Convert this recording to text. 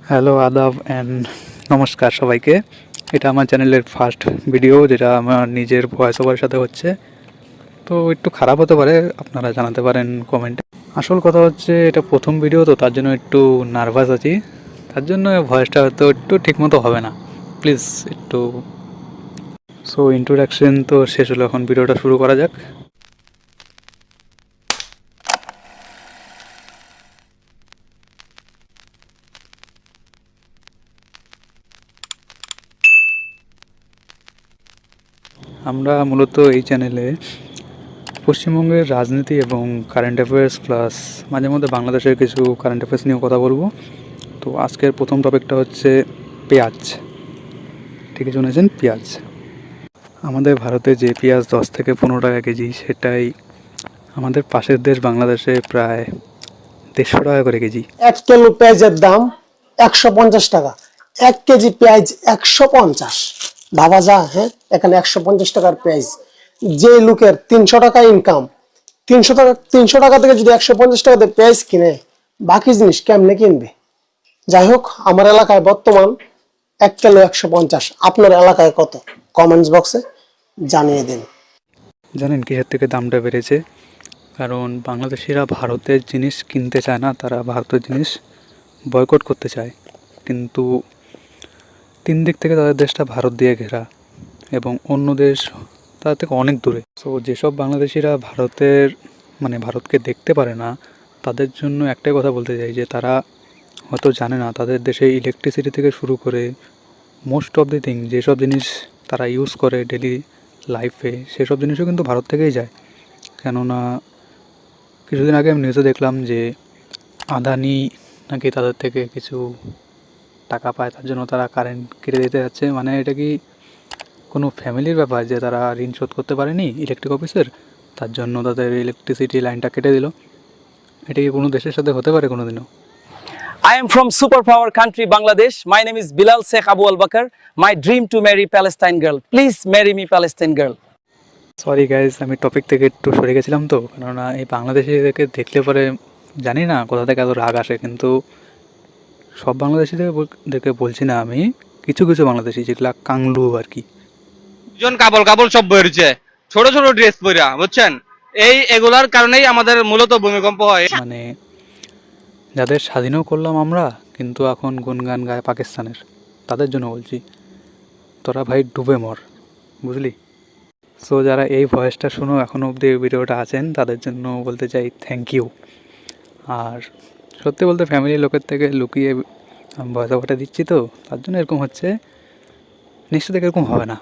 Hello, আদাব and নমস্কার সবাইকে। এটা আমার চ্যানেলের ফার্স্ট ভিডিও, যেটা আমার নিজের ভয়েস ওভারের সাথে হচ্ছে। তো একটু খারাপ হতে পারে, আপনারা জানাতে পারেন কমেন্টে। আসল কথা হচ্ছে এটা প্রথম ভিডিও, তো তার জন্য একটু নার্ভাস আছি। তার জন্য ভয়েসটা হয়তো একটু ঠিকমতো হবে না, প্লিজ একটু। সো ইন্ট্রোডাকশন তো শেষ হলো, এখন ভিডিওটা শুরু করা যাক। আমরা মূলত এই চ্যানেলে পশ্চিমবঙ্গের রাজনীতি এবং কারেন্ট অ্যাফেয়ার্স প্লাস মাঝে মধ্যে বাংলাদেশের কিছু কারেন্ট অ্যাফেয়ার্স নিয়েও কথা বলবো। তো আজকের প্রথম টপিকটা হচ্ছে পেঁয়াজ। ঠিকই শুনেছেন, পেঁয়াজ। আমাদের ভারতে যে পেঁয়াজ 10 থেকে 15 টাকা কেজি, সেটাই আমাদের পাশের দেশ বাংলাদেশে প্রায় 150 টাকা করে কেজি। 1 কিলো পেঁয়াজের দাম 150 টাকা। 1 কেজি পেঁয়াজ 150, ভাবা যায়? হ্যাঁ, এখানে 150 টাকার পেঁয়াজ। যে লোকের 300 টাকা ইনকাম, 300 টাকা থেকে যদি 150 টাকাতে পেঁয়াজ কিনে, বাকি জিনিস কেমনে কিনবে? যাই হোক, আমার এলাকায় বর্তমান 1 কিলো 150। আপনার এলাকায় কত? কমেন্টস বক্সে জানিয়ে দিন। জানেন কিসের থেকে দামটা বেড়েছে? কারণ বাংলাদেশিরা ভারতের জিনিস কিনতে চায় না, তারা ভারতের জিনিস বয়কট করতে চায়। কিন্তু 3 দিক থেকে তাদের দেশটা ভারত দিয়ে ঘেরা, এবং অন্য দেশ তার থেকে অনেক দূরে। সো যেসব বাংলাদেশিরা ভারতকে দেখতে পারে না, তাদের জন্য একটাই কথা বলতে চাই যে তারা হয়তো জানে না তাদের দেশে ইলেকট্রিসিটি থেকে শুরু করে মোস্ট অফ দি থিং, যেসব জিনিস তারা ইউজ করে ডেলি লাইফে, সেসব জিনিসও কিন্তু ভারত থেকেই যায়। কেননা কিছুদিন আগে আমি নিউজে দেখলাম যে আদানি নাকি তাদের থেকে কিছু টাকা পায়, তার জন্য তারা কারেন্ট কেটে দিতে যাচ্ছে। মানে এটা কি কোনো ফ্যামিলির ব্যাপার যে তারা ঋণ শোধ করতে পারেনি ইলেকট্রিক অফিসের, তার জন্য তাদের ইলেকট্রিসিটি লাইনটা কেটে দিল? এটা কি কোনো দেশের সাথে হতে পারে কোনোদিনও? I am from superpower country Bangladesh. My name is Bilal Sheikh Abu Al Bakr. My dream to marry Palestine girl. Please marry me Palestine girl. Sorry guys, আমি টপিক থেকে একটু সরে গেছিলাম। তো কেননা এই বাংলাদেশিদেরকে দেখলে পরে জানি না কোথা থেকে এত রাগ আসে, কিন্তু সব বাংলাদেশিদেরকে বলছি না আমি, কিছু কিছু বাংলাদেশি যেগুলা কাংলু আর কি। জন কাবল কাবল সব বেরিয়েছে, ছোট ছোট ড্রেস পরা, বুঝছেন? এগুলার কারণেই আমাদের মূলত ভূমিকম্প হয়। মানে যাদের স্বাধীনও করলাম আমরা, কিন্তু এখন গুনগান গায় পাকিস্তানের, তাদের জন্য বলছি, তোরা ভাই ডুবে মর, বুঝলি? সো যারা এই ভয়েসটা শুনো এখনও অবধি এই ভিডিওটা আছেন, তাদের জন্য বলতে চাই থ্যাংক ইউ। আর সত্যি বলতে ফ্যামিলির লোকের থেকে লুকিয়ে ভয়েস ওভারটা দিচ্ছি, তো তার জন্য এরকম হচ্ছে। নেক্সট থেকে এরকম হবে না।